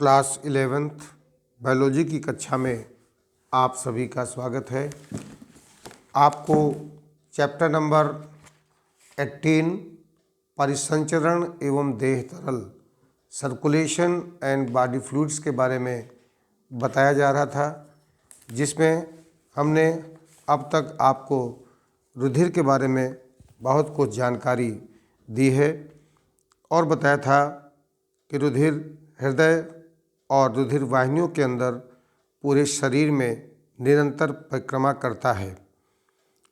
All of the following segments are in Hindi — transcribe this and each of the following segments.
क्लास 11th बायोलॉजी की कक्षा में आप सभी का स्वागत है। आपको चैप्टर नंबर 18 परिसंचरण एवं देह तरल सर्कुलेशन एंड बॉडी फ्लूइड्स के बारे में बताया जा रहा था, जिसमें हमने अब तक आपको रुधिर के बारे में बहुत कुछ जानकारी दी है और बताया था कि रुधिर हृदय और रुधिर वाहिनियों के अंदर पूरे शरीर में निरंतर परिक्रमा करता है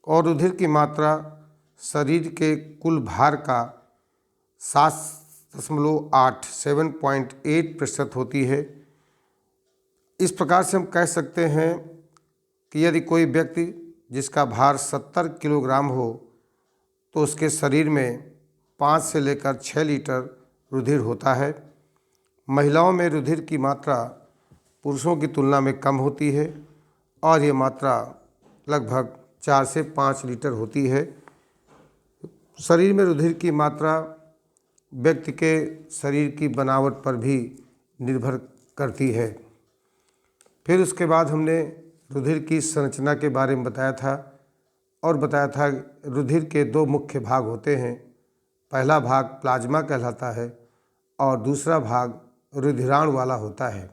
और रुधिर की मात्रा शरीर के कुल भार का 7.8 होती है। इस प्रकार से हम कह सकते हैं कि यदि कोई व्यक्ति जिसका भार 70 किलोग्राम हो तो उसके शरीर में 5 से लेकर 6 लीटर रुधिर होता है। महिलाओं में रुधिर की मात्रा पुरुषों की तुलना में कम होती है और ये मात्रा लगभग 4 से 5 लीटर होती है। शरीर में रुधिर की मात्रा व्यक्ति के शरीर की बनावट पर भी निर्भर करती है। फिर उसके बाद हमने रुधिर की संरचना के बारे में बताया था और बताया था रुधिर के 2 मुख्य भाग होते हैं। पहला भाग प्लाज्मा कहलाता है और दूसरा भाग रुधिराणु वाला होता है।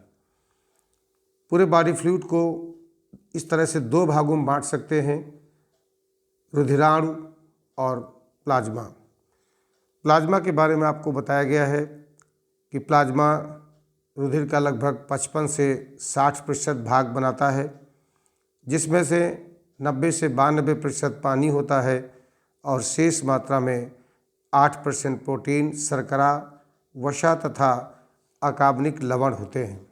पूरे बॉडी फ्लूइड को इस तरह से 2 भागों में बांट सकते हैं, रुधिराणु और प्लाज्मा। प्लाज्मा के बारे में आपको बताया गया है कि प्लाज्मा रुधिर का लगभग 55 से 60% भाग बनाता है, जिसमें से 90 से 92% पानी होता है और शेष मात्रा में 8% प्रोटीन, शर्करा, वसा तथा अकार्बनिक लवण होते हैं।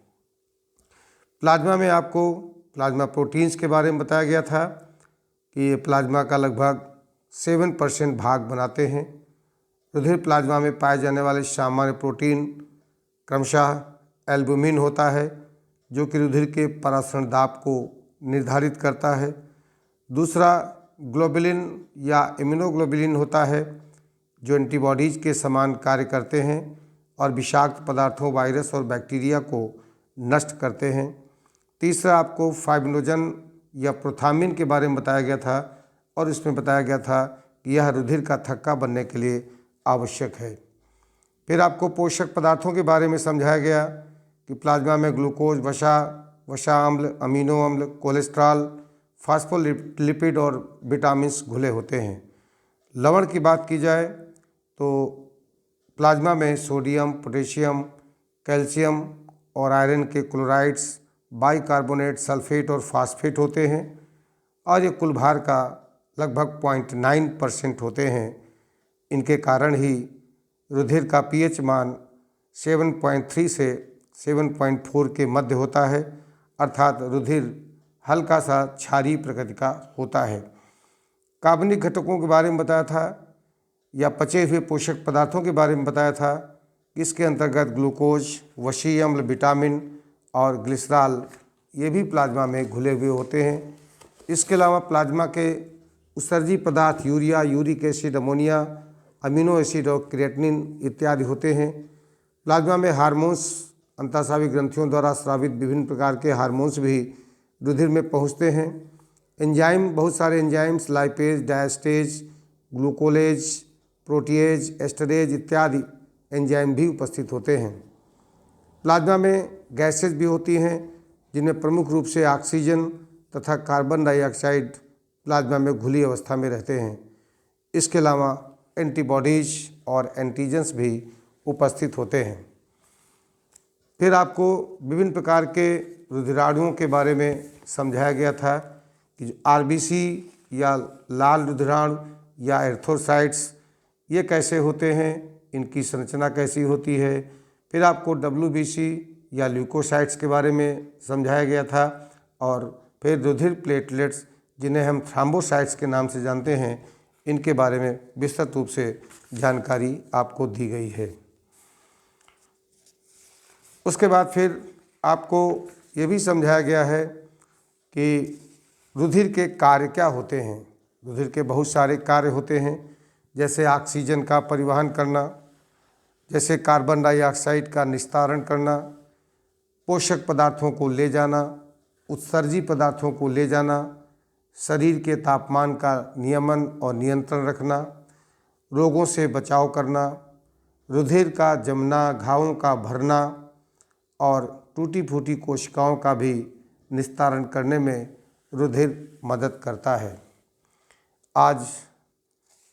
प्लाज्मा में आपको प्लाज्मा प्रोटीन्स के बारे में बताया गया था कि ये प्लाज्मा का लगभग 7% भाग बनाते हैं। रुधिर प्लाज्मा में पाए जाने वाले सामान्य प्रोटीन क्रमशः एल्बुमिन होता है, जो कि रुधिर के परासरण दाब को निर्धारित करता है। दूसरा ग्लोबुलिन या इम्यूनोग्लोबुलिन होता है, जो एंटीबॉडीज के समान कार्य करते हैं और विषाक्त पदार्थों, वायरस और बैक्टीरिया को नष्ट करते हैं। तीसरा आपको फाइब्रिनोजन या प्रोथामिन के बारे में बताया गया था और इसमें बताया गया था कि यह रुधिर का थक्का बनने के लिए आवश्यक है। फिर आपको पोषक पदार्थों के बारे में समझाया गया कि प्लाज्मा में ग्लूकोज, वसा अम्ल, अमीनो अम्ल, कोलेस्ट्रॉल, फास्फोलिपिड और विटामिन्स घुले होते हैं। लवण की बात की जाए तो प्लाज्मा में सोडियम, पोटेशियम, कैल्शियम और आयरन के क्लोराइड्स, बाइकार्बोनेट, सल्फेट और फास्फेट होते हैं और ये कुल भार का लगभग 0.9% होते हैं। इनके कारण ही रुधिर का पीएच मान 7.3 से 7.4 के मध्य होता है, अर्थात रुधिर हल्का सा क्षारीय प्रकृति का होता है। कार्बनिक घटकों के बारे में बताया था या पचे हुए पोषक पदार्थों के बारे में बताया था। इसके अंतर्गत ग्लूकोज, वसीय अम्ल, विटामिन और ग्लिसरॉल ये भी प्लाज्मा में घुले हुए होते हैं। इसके अलावा प्लाज्मा के उत्सर्जी पदार्थ urea, uric acid, ammonia, amino acid और क्रिएटिनिन इत्यादि होते हैं। प्लाज्मा में हार्मोन्स, अंतःस्रावी ग्रंथियों द्वारा स्रावित विभिन्न प्रकार के हार्मोन्स भी रुधिर में पहुँचते हैं। एंजाइम, बहुत सारे enzymes lipase, diastase, glucolase, protease, esterase इत्यादि एंजाइम भी उपस्थित होते हैं। प्लाज्मा में गैसेज भी होती हैं, जिनमें प्रमुख रूप से ऑक्सीजन तथा कार्बन डाइऑक्साइड प्लाज्मा में घुली अवस्था में रहते हैं। इसके अलावा एंटीबॉडीज और एंटीजेंस भी उपस्थित होते हैं। फिर आपको विभिन्न प्रकार के रुधिराणुओं के बारे में समझाया गया था कि जो आरबीसी या लाल रुधिराणु या एर्थोसाइट्स ये कैसे होते हैं, इनकी संरचना कैसी होती है। फिर आपको डब्ल्यूबीसी या ल्यूकोसाइट्स के बारे में समझाया गया था और फिर रुधिर प्लेटलेट्स, जिन्हें हम थ्रोम्बोसाइट्स के नाम से जानते हैं, इनके बारे में विस्तृत रूप से जानकारी आपको दी गई है। उसके बाद फिर आपको ये भी समझाया गया है कि रुधिर के कार्य क्या होते हैं। रुधिर के बहुत सारे कार्य होते हैं, जैसे ऑक्सीजन का परिवहन करना, जैसे कार्बन डाइऑक्साइड का निस्तारण करना, पोषक पदार्थों को ले जाना, उत्सर्जी पदार्थों को ले जाना, शरीर के तापमान का नियमन और नियंत्रण रखना, रोगों से बचाव करना, रुधिर का जमना, घावों का भरना और टूटी फूटी कोशिकाओं का भी निस्तारण करने में रुधिर मदद करता है। आज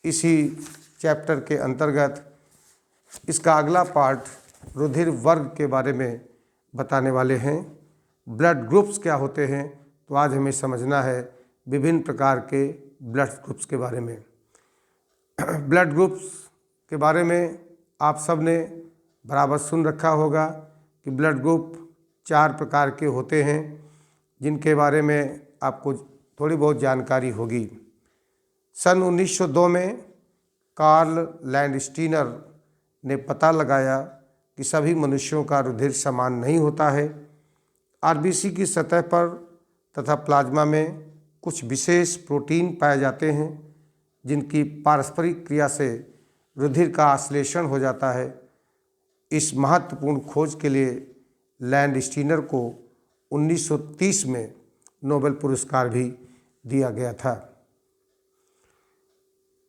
इसी चैप्टर के अंतर्गत इसका अगला पार्ट रुधिर वर्ग के बारे में बताने वाले हैं। ब्लड ग्रुप्स क्या होते हैं, तो आज हमें समझना है विभिन्न प्रकार के ब्लड ग्रुप्स के बारे में। ब्लड ग्रुप्स के बारे में आप सब ने बराबर सुन रखा होगा कि ब्लड ग्रुप 4 प्रकार के होते हैं, जिनके बारे में आपको थोड़ी बहुत जानकारी होगी। सन 1902 में कार्ल लैंडस्टीनर ने पता लगाया कि सभी मनुष्यों का रुधिर समान नहीं होता है। आरबीसी की सतह पर तथा प्लाज्मा में कुछ विशेष प्रोटीन पाए जाते हैं, जिनकी पारस्परिक क्रिया से रुधिर का आश्लेषण हो जाता है। इस महत्वपूर्ण खोज के लिए लैंडस्टीनर को 1930 में नोबेल पुरस्कार भी दिया गया था।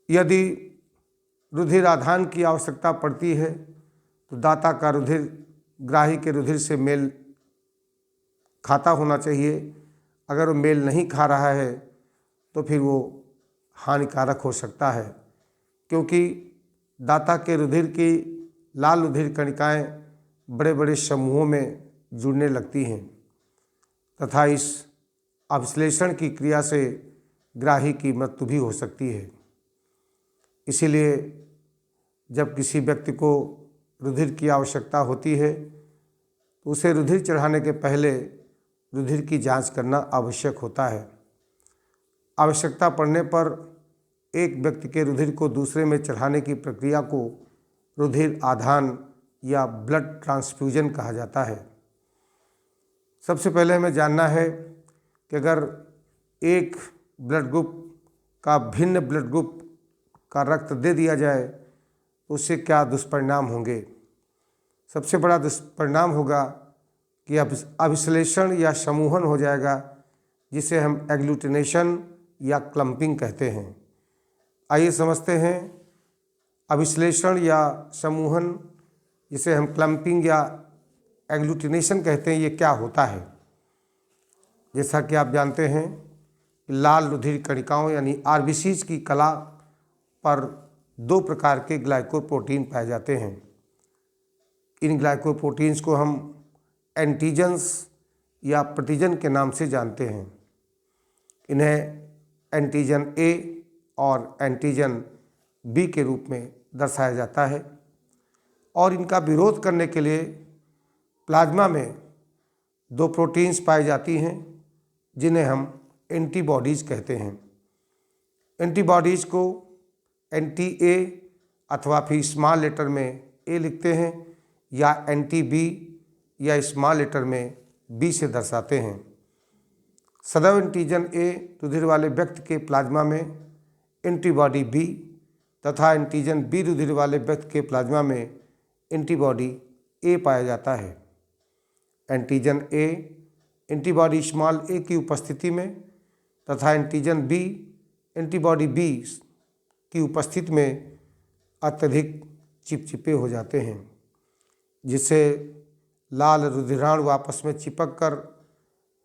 यदि रुधिर आधान की आवश्यकता पड़ती है तो दाता का रुधिर ग्राही के रुधिर से मेल खाता होना चाहिए। अगर वो मेल नहीं खा रहा है तो फिर वो हानिकारक हो सकता है, क्योंकि दाता के रुधिर की लाल रुधिर कणिकाएं बड़े बड़े समूहों में जुड़ने लगती हैं तथा इस अभिश्लेषण की क्रिया से ग्राही की मृत्यु भी हो सकती है। इसीलिए जब किसी व्यक्ति को रुधिर की आवश्यकता होती है तो उसे रुधिर चढ़ाने के पहले रुधिर की जांच करना आवश्यक होता है। आवश्यकता पड़ने पर एक व्यक्ति के रुधिर को दूसरे में चढ़ाने की प्रक्रिया को रुधिर आधान या ब्लड ट्रांसफ्यूजन कहा जाता है। सबसे पहले हमें जानना है कि अगर एक ब्लड ग्रुप का भिन्न ब्लड ग्रुप का रक्त दे दिया जाए तो उससे क्या दुष्परिणाम होंगे। सबसे बड़ा दुष्परिणाम होगा कि अभिश्लेषण या समूहन हो जाएगा, जिसे हम एग्लूटिनेशन या क्लम्पिंग कहते हैं। आइए समझते हैं अभिश्लेषण या समूहन, जिसे हम क्लम्पिंग या एग्लूटिनेशन कहते हैं, ये क्या होता है। जैसा कि आप जानते हैं कि लाल रुधिर कणिकाओं यानी आरबीसीज की कला पर 2 प्रकार के ग्लाइकोप्रोटीन पाए जाते हैं। इन ग्लाइकोप्रोटीन्स को हम एंटीजन्स या प्रतिजन के नाम से जानते हैं। इन्हें एंटीजन ए और एंटीजन बी के रूप में दर्शाया जाता है और इनका विरोध करने के लिए प्लाज्मा में 2 प्रोटीन्स पाई जाती हैं, जिन्हें हम एंटीबॉडीज़ कहते हैं। एंटीबॉडीज़ को एंटी ए अथवा फिर स्मॉल लेटर में ए लिखते हैं या एंटी बी या स्मॉल लेटर में बी से दर्शाते हैं। सदैव एंटीजन ए रुधिर वाले व्यक्ति के प्लाज्मा में एंटीबॉडी बी तथा एंटीजन बी रुधिर वाले व्यक्ति के प्लाज्मा में एंटीबॉडी ए पाया जाता है। एंटीजन ए एंटीबॉडी स्मॉल ए की उपस्थिति में तथा एंटीजन बी एंटीबॉडी बी की उपस्थिति में अत्यधिक चिपचिपे हो जाते हैं, जिससे लाल रुधिराणु आपस में चिपक कर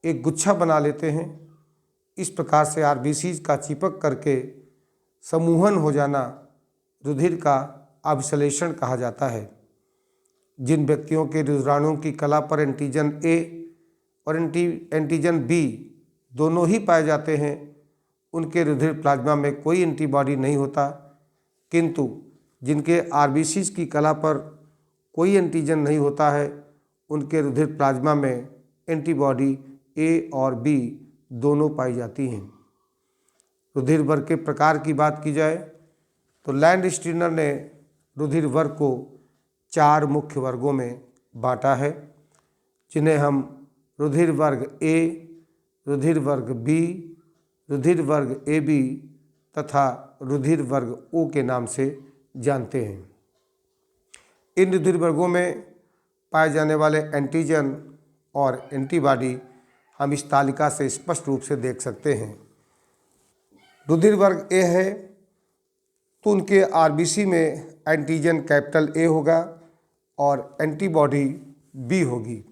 एक गुच्छा बना लेते हैं। इस प्रकार से आरबीसीज का चिपक करके समूहन हो जाना रुधिर का अभिश्लेषण कहा जाता है। जिन व्यक्तियों के रुधिराणुओं की कला पर एंटीजन ए और एंटीजन बी दोनों ही पाए जाते हैं, उनके रुधिर प्लाज्मा में कोई एंटीबॉडी नहीं होता, किंतु जिनके आरबीसीज की कला पर कोई एंटीजन नहीं होता है, उनके रुधिर प्लाज्मा में एंटीबॉडी ए और बी दोनों पाई जाती हैं। रुधिर वर्ग के प्रकार की बात की जाए तो लैंडस्टीनर ने रुधिर वर्ग को 4 मुख्य वर्गों में बांटा है, जिन्हें हम रुधिर वर्ग ए, रुधिर वर्ग बी, रुधिर वर्ग ए बी तथा रुधिर वर्ग ओ के नाम से जानते हैं। इन रुधिर वर्गों में पाए जाने वाले एंटीजन और एंटीबॉडी हम इस तालिका से स्पष्ट रूप से देख सकते हैं। रुधिर वर्ग ए है तो उनके आरबीसी में एंटीजन कैपिटल ए होगा और एंटीबॉडी बी होगी।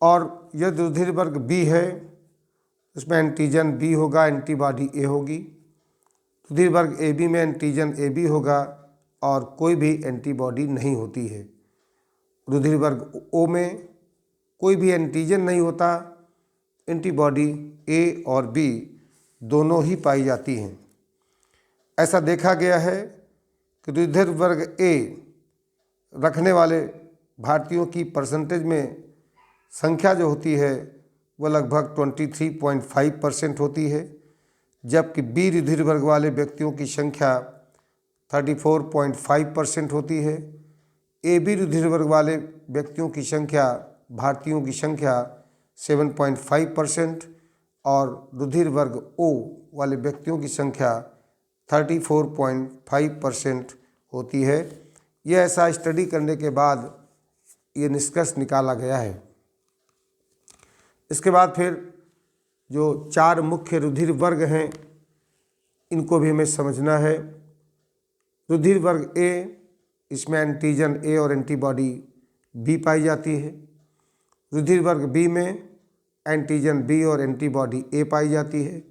और यदि रुधिर वर्ग बी है उसमें एंटीजन बी होगा, एंटीबॉडी ए होगी। रुधिर वर्ग ए बी में एंटीजन ए बी होगा और कोई भी एंटीबॉडी नहीं होती है। रुधिर वर्ग ओ में कोई भी एंटीजन नहीं होता, एंटीबॉडी ए और बी दोनों ही पाई जाती हैं। ऐसा देखा गया है कि रुधिर वर्ग ए रखने वाले भारतीयों की परसेंटेज में संख्या जो होती है वह लगभग 23.5% होती है, जबकि बी रुधिर वर्ग वाले व्यक्तियों की संख्या 34.5% होती है। ए बी रुधिर वर्ग वाले व्यक्तियों की संख्या, भारतीयों की संख्या 7.5% और रुधिर वर्ग ओ वाले व्यक्तियों की संख्या 34.5% होती है। यह ऐसा स्टडी करने के बाद ये निष्कर्ष निकाला गया है। इसके बाद फिर जो 4 मुख्य रुधिर वर्ग हैं इनको भी हमें समझना है। रुधिर वर्ग ए, इसमें एंटीजन ए और एंटीबॉडी बी पाई जाती है। रुधिर वर्ग बी में एंटीजन बी और एंटीबॉडी ए पाई जाती है।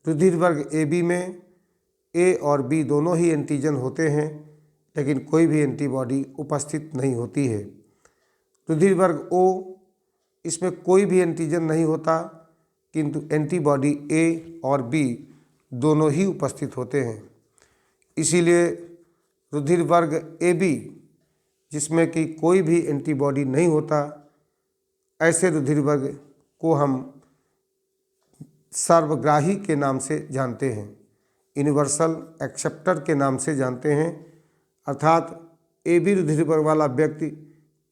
रुधिर वर्ग ए बी में ए और बी दोनों ही एंटीजन होते हैं लेकिन कोई भी एंटीबॉडी उपस्थित नहीं होती है। रुधिर वर्ग ओ, इसमें कोई भी एंटीजन नहीं होता किंतु एंटीबॉडी ए और बी दोनों ही उपस्थित होते हैं। इसीलिए रुधिर वर्ग ए बी, जिसमें कि कोई भी एंटीबॉडी नहीं होता, ऐसे रुधिर वर्ग को हम सर्वग्राही के नाम से जानते हैं, यूनिवर्सल एक्सेप्टर के नाम से जानते हैं। अर्थात ए बी रुधिर वर्ग वाला व्यक्ति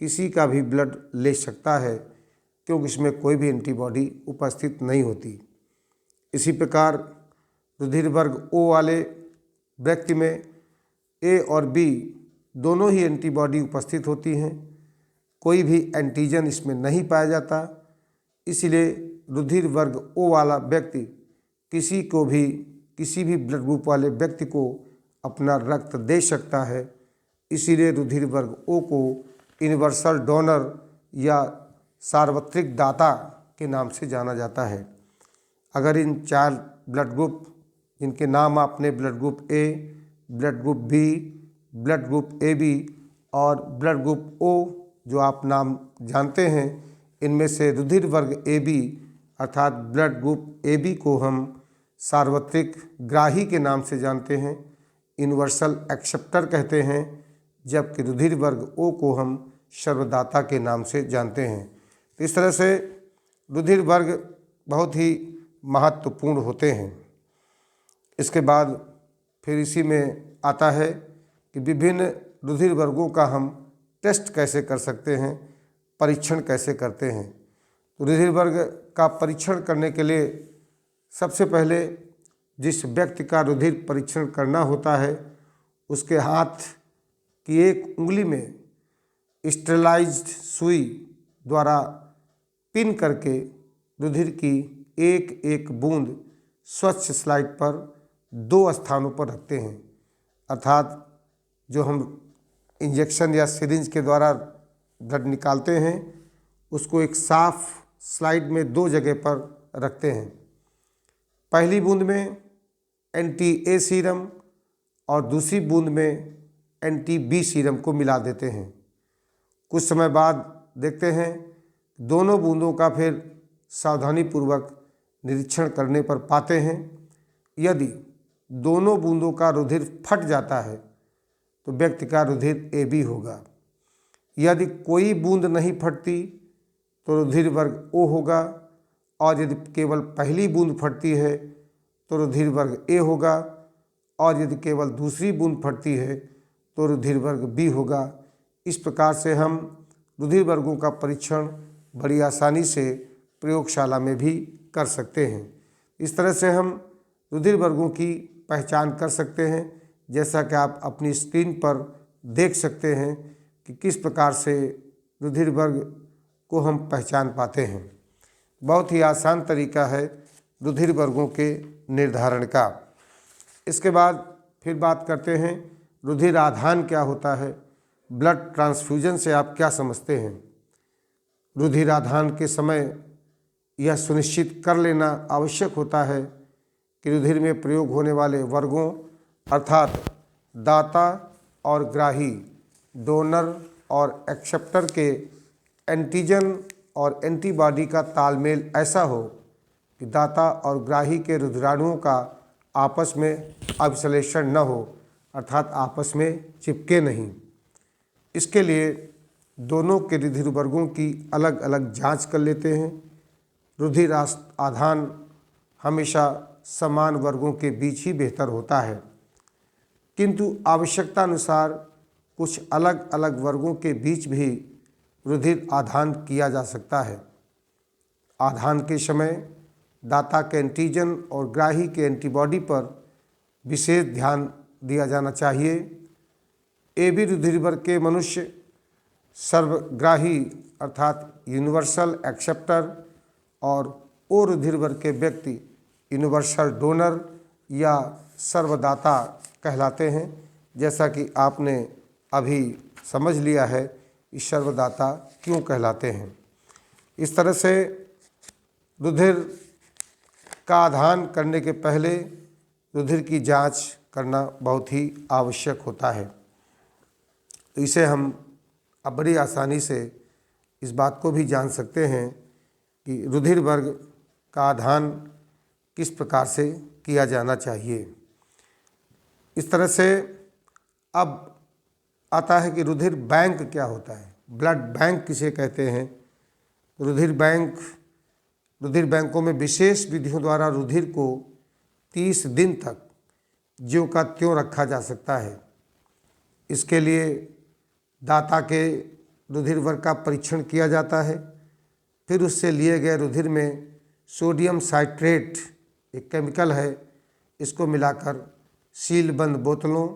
किसी का भी ब्लड ले सकता है क्योंकि इसमें कोई भी एंटीबॉडी उपस्थित नहीं होती। इसी प्रकार रुधिर वर्ग ओ वाले व्यक्ति में ए और बी दोनों ही एंटीबॉडी उपस्थित होती हैं, कोई भी एंटीजन इसमें नहीं पाया जाता। इसलिए रुधिर वर्ग ओ वाला व्यक्ति किसी भी ब्लड ग्रुप वाले व्यक्ति को अपना रक्त दे सकता है। इसीलिए रुधिर वर्ग ओ को यूनिवर्सल डोनर या सार्वत्रिक दाता के नाम से जाना जाता है। अगर इन 4 ब्लड ग्रुप जिनके नाम आपने blood group A, blood group B, blood group A B और ब्लड ग्रुप ओ जो आप नाम जानते हैं, इनमें से रुधिर वर्ग ए बी अर्थात ब्लड ग्रुप ए बी को हम सार्वत्रिक ग्राही के नाम से जानते हैं, यूनिवर्सल एक्सेप्टर कहते हैं, जबकि रुधिर वर्ग ओ को हम सर्वदाता के नाम से जानते हैं। तो इस तरह से रुधिर वर्ग बहुत ही महत्वपूर्ण होते हैं। इसके बाद फिर इसी में आता है कि विभिन्न रुधिर वर्गों का हम टेस्ट कैसे कर सकते हैं, परीक्षण कैसे करते हैं। तो रुधिर वर्ग का परीक्षण करने के लिए सबसे पहले जिस व्यक्ति का रुधिर परीक्षण करना होता है उसके हाथ की एक उंगली में स्टेरलाइज्ड सुई द्वारा पिन करके रुधिर की एक एक बूंद स्वच्छ स्लाइड पर 2 स्थानों पर रखते हैं। अर्थात जो हम इंजेक्शन या सिरिंज के द्वारा ब्लड निकालते हैं उसको एक साफ स्लाइड में 2 जगह पर रखते हैं। पहली बूंद में एंटी ए सीरम और दूसरी बूंद में एंटी बी सीरम को मिला देते हैं। कुछ समय बाद देखते हैं दोनों बूंदों का फिर सावधानीपूर्वक निरीक्षण करने पर पाते हैं यदि दोनों बूंदों का रुधिर फट जाता है तो व्यक्ति का रुधिर ए बी होगा। यदि कोई बूंद नहीं फटती तो रुधिर वर्ग ओ होगा और यदि केवल पहली बूंद फटती है तो रुधिर वर्ग ए होगा और यदि केवल दूसरी बूंद फटती है तो रुधिर वर्ग बी होगा। इस प्रकार से हम रुधिर वर्गों का परीक्षण बड़ी आसानी से प्रयोगशाला में भी कर सकते हैं। इस तरह से हम रुधिर वर्गों की पहचान कर सकते हैं, जैसा कि आप अपनी स्क्रीन पर देख सकते हैं कि किस प्रकार से रुधिर वर्ग को हम पहचान पाते हैं। बहुत ही आसान तरीका है रुधिर वर्गों के निर्धारण का। इसके बाद फिर बात करते हैं रुधिर आधान क्या होता है। ब्लड ट्रांसफ्यूजन से आप क्या समझते हैं। रुधिर आधान के समय यह सुनिश्चित कर लेना आवश्यक होता है कि रुधिर में प्रयोग होने वाले वर्गों अर्थात दाता और ग्राही, डोनर और एक्सेप्टर के एंटीजन और एंटीबॉडी का तालमेल ऐसा हो कि दाता और ग्राही के रुधिराणुओं का आपस में अभिश्लेषण न हो, अर्थात आपस में चिपके नहीं। इसके लिए दोनों के रुधिर वर्गों की अलग अलग जांच कर लेते हैं। रुधिर आधान हमेशा समान वर्गों के बीच ही बेहतर होता है, किंतु आवश्यकता अनुसार कुछ अलग अलग वर्गों के बीच भी रुधिर आधान किया जा सकता है। आधान के समय दाता के एंटीजन और ग्राही के एंटीबॉडी पर विशेष ध्यान दिया जाना चाहिए। AB रुधिर वर्ग के मनुष्य सर्वग्राही अर्थात यूनिवर्सल एक्सेप्टर और O रुधिर वर्ग के व्यक्ति यूनिवर्सल डोनर या सर्वदाता कहलाते हैं। जैसा कि आपने अभी समझ लिया है कि सर्वदाता क्यों कहलाते हैं। इस तरह से रुधिर का आधान करने के पहले रुधिर की जांच करना बहुत ही आवश्यक होता है। तो इसे हम अब बड़ी आसानी से इस बात को भी जान सकते हैं कि रुधिर वर्ग का आधान किस प्रकार से किया जाना चाहिए। इस तरह से अब आता है कि रुधिर बैंक क्या होता है। ब्लड बैंक किसे कहते हैं। रुधिर बैंकों में विशेष विधियों द्वारा रुधिर को 30 दिन तक ज्यों का त्यों रखा जा सकता है। इसके लिए दाता के रुधिर वर्ग का परीक्षण किया जाता है। फिर उससे लिए गए रुधिर में सोडियम साइट्रेट एक केमिकल है, इसको मिलाकर सीलबंद बोतलों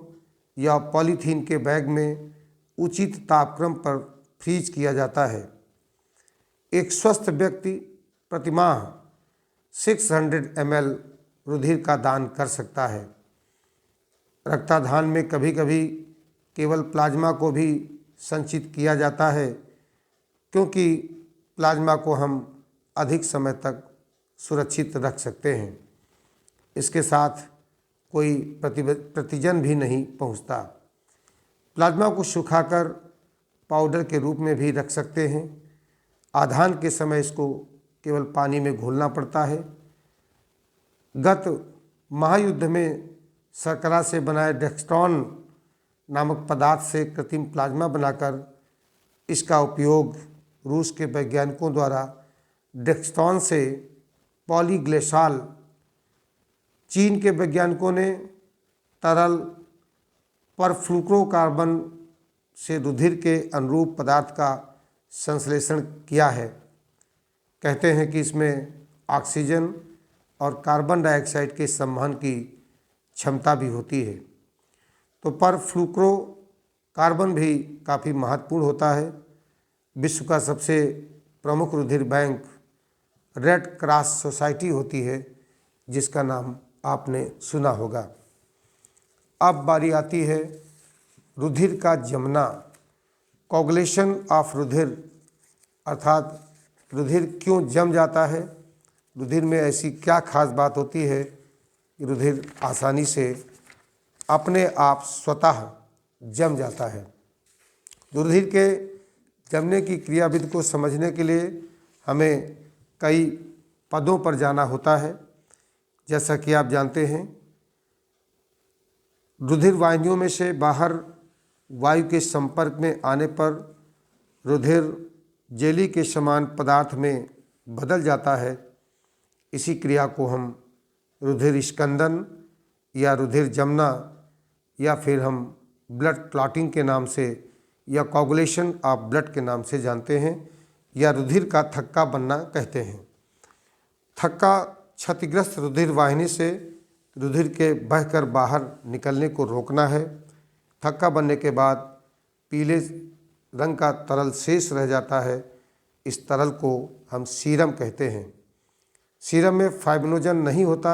या पॉलीथीन के बैग में उचित तापक्रम पर फ्रीज किया जाता है। एक स्वस्थ व्यक्ति प्रतिमाह 600 ml रुधिर का दान कर सकता है। रक्ताधान में कभी कभी केवल प्लाज्मा को भी संचित किया जाता है, क्योंकि प्लाज्मा को हम अधिक समय तक सुरक्षित रख सकते हैं। इसके साथ कोई प्रतिजन भी नहीं पहुंचता। प्लाज्मा को सुखाकर पाउडर के रूप में भी रख सकते हैं। आधान के समय इसको केवल पानी में घोलना पड़ता है। गत महायुद्ध में शर्करा से बनाए डेक्स्ट्रॉन नामक पदार्थ से कृत्रिम प्लाज्मा बनाकर इसका उपयोग रूस के वैज्ञानिकों द्वारा डेक्स्ट्रॉन से पॉलीग्लिसरॉल, चीन के वैज्ञानिकों ने तरल परफ्लुरोकार्बन से रुधिर के अनुरूप पदार्थ का संश्लेषण किया है। कहते हैं कि इसमें ऑक्सीजन और कार्बन डाइऑक्साइड के संवहन की क्षमता भी होती है। तो परफ्लुरोकार्बन भी काफ़ी महत्वपूर्ण होता है। विश्व का सबसे प्रमुख रुधिर बैंक रेड क्रॉस सोसाइटी होती है, जिसका नाम आपने सुना होगा। अब बारी आती है रुधिर का जमना, कोगुलेशन ऑफ रुधिर, अर्थात रुधिर क्यों जम जाता है। रुधिर में ऐसी क्या खास बात होती है कि रुधिर आसानी से अपने आप स्वतः जम जाता है। रुधिर के जमने की क्रियाविधि को समझने के लिए हमें कई पदों पर जाना होता है। जैसा कि आप जानते हैं, रुधिर वाहिनियों में से बाहर वायु के संपर्क में आने पर रुधिर जेली के समान पदार्थ में बदल जाता है। इसी क्रिया को हम रुधिर स्कंदन या रुधिर जमना या फिर हम ब्लड क्लॉटिंग के नाम से या कोगुलेशन ऑफ ब्लड के नाम से जानते हैं, या रुधिर का थक्का बनना कहते हैं। थक्का क्षतिग्रस्त रुधिर वाहिनी से रुधिर के बहकर बाहर निकलने को रोकना है। थक्का बनने के बाद पीले रंग का तरल शेष रह जाता है। इस तरल को हम सीरम कहते हैं। सीरम में फाइब्रिनोजन नहीं होता,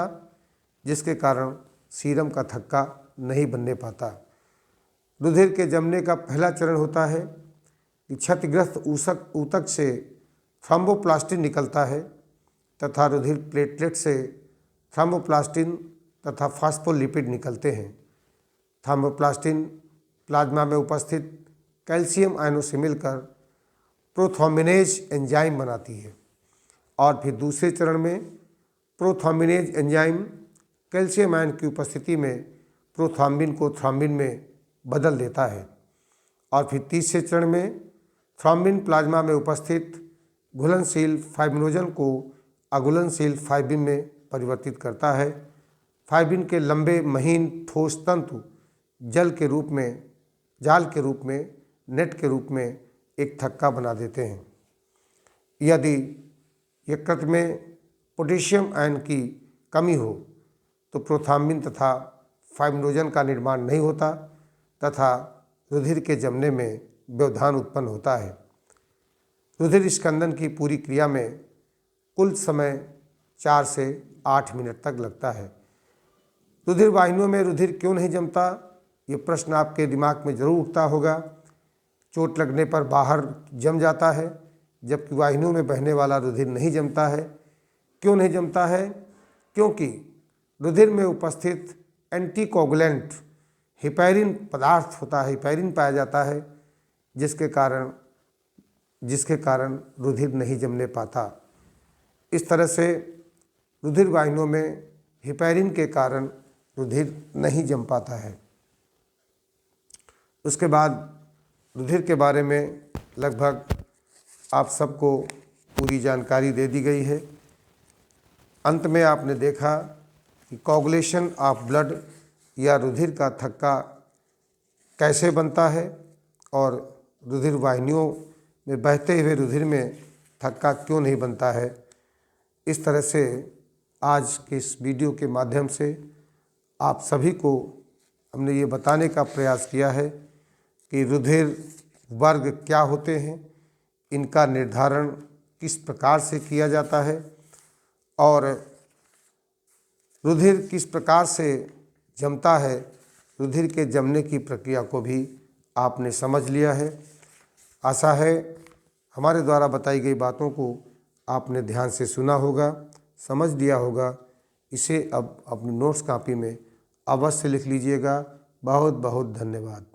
जिसके कारण सीरम का थक्का नहीं बनने पाता। रुधिर के जमने का पहला चरण होता है कि क्षतिग्रस्त ऊतक से थ्रोम्बोप्लास्टिन निकलता है तथा रुधिर प्लेटलेट से थ्रोम्बोप्लास्टिन तथा फास्फोलिपिड निकलते हैं। थ्रोम्बोप्लास्टिन प्लाज्मा में उपस्थित कैल्शियम आयनों से मिलकर प्रोथ्रोम्बिनेज एंजाइम बनाती है और फिर दूसरे चरण में प्रोथ्रोम्बिनेज एंजाइम कैल्शियम आयन की उपस्थिति में प्रोथ्रोम्बिन को थ्रोम्बिन में बदल देता है और फिर तीसरे चरण में थ्रोम्बिन प्लाज्मा में उपस्थित घुलनशील फाइब्रिनोजन को अघुलनशील फाइब्रिन में परिवर्तित करता है। फाइब्रिन के लंबे महीन ठोस तंतु जाल के रूप में नेट के रूप में एक थक्का बना देते हैं। यदि यकृत में पोटेशियम आयन की कमी हो तो प्रोथ्रोम्बिन तथा फाइब्रिनोजन का निर्माण नहीं होता तथा रुधिर के जमने में व्यवधान उत्पन्न होता है। रुधिर स्कंदन की पूरी क्रिया में कुल समय 4 से 8 मिनट तक लगता है। रुधिर वाहिनियों में रुधिर क्यों नहीं जमता, ये प्रश्न आपके दिमाग में जरूर उठता होगा। चोट लगने पर बाहर जम जाता है जबकि वाहिनियों में बहने वाला रुधिर नहीं जमता है। क्यों नहीं जमता है? क्योंकि रुधिर में उपस्थित एंटीकोगुलेंट हिपैरिन पदार्थ होता है, हिपैरिन पाया जाता है, जिसके कारण रुधिर नहीं जमने पाता। इस तरह से रुधिर वाहिनियों में हिपैरिन के कारण रुधिर नहीं जम पाता है। उसके बाद रुधिर के बारे में लगभग आप सबको पूरी जानकारी दे दी गई है। अंत में आपने देखा कि कोगुलेशन ऑफ ब्लड या रुधिर का थक्का कैसे बनता है और रुधिर वाहिनियों में बहते हुए रुधिर में थक्का क्यों नहीं बनता है। इस तरह से आज के इस वीडियो के माध्यम से आप सभी को हमने ये बताने का प्रयास किया है कि रुधिर वर्ग क्या होते हैं, इनका निर्धारण किस प्रकार से किया जाता है और रुधिर किस प्रकार से जमता है। रुधिर के जमने की प्रक्रिया को भी आपने समझ लिया है। आशा है हमारे द्वारा बताई गई बातों को आपने ध्यान से सुना होगा, समझ लिया होगा। इसे अब अपनी नोट्स कॉपी में अवश्य लिख लीजिएगा। बहुत बहुत धन्यवाद।